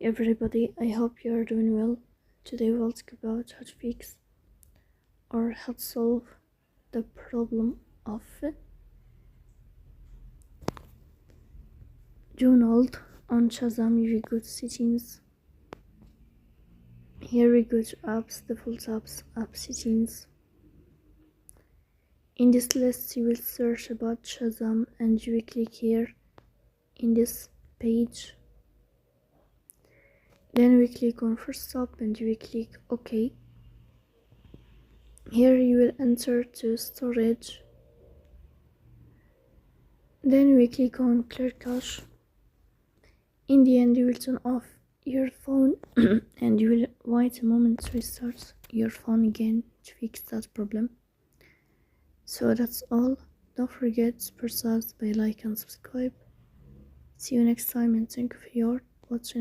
Everybody, I hope you are doing well. Today we'll talk about how to fix or how to solve the problem of Donald on Shazam. We go to settings. Here we go to apps, default apps, app settings. In this list you will search about Shazam and you will click here in this page. Then we click on first stop and you will click OK. Here you will enter to storage. Then we click on clear cache. In the end you will turn off your phone and you will wait a moment to restart your phone again to fix that problem. So that's all. Don't forget to press the bell icon and subscribe. See you next time and thank you for your watching.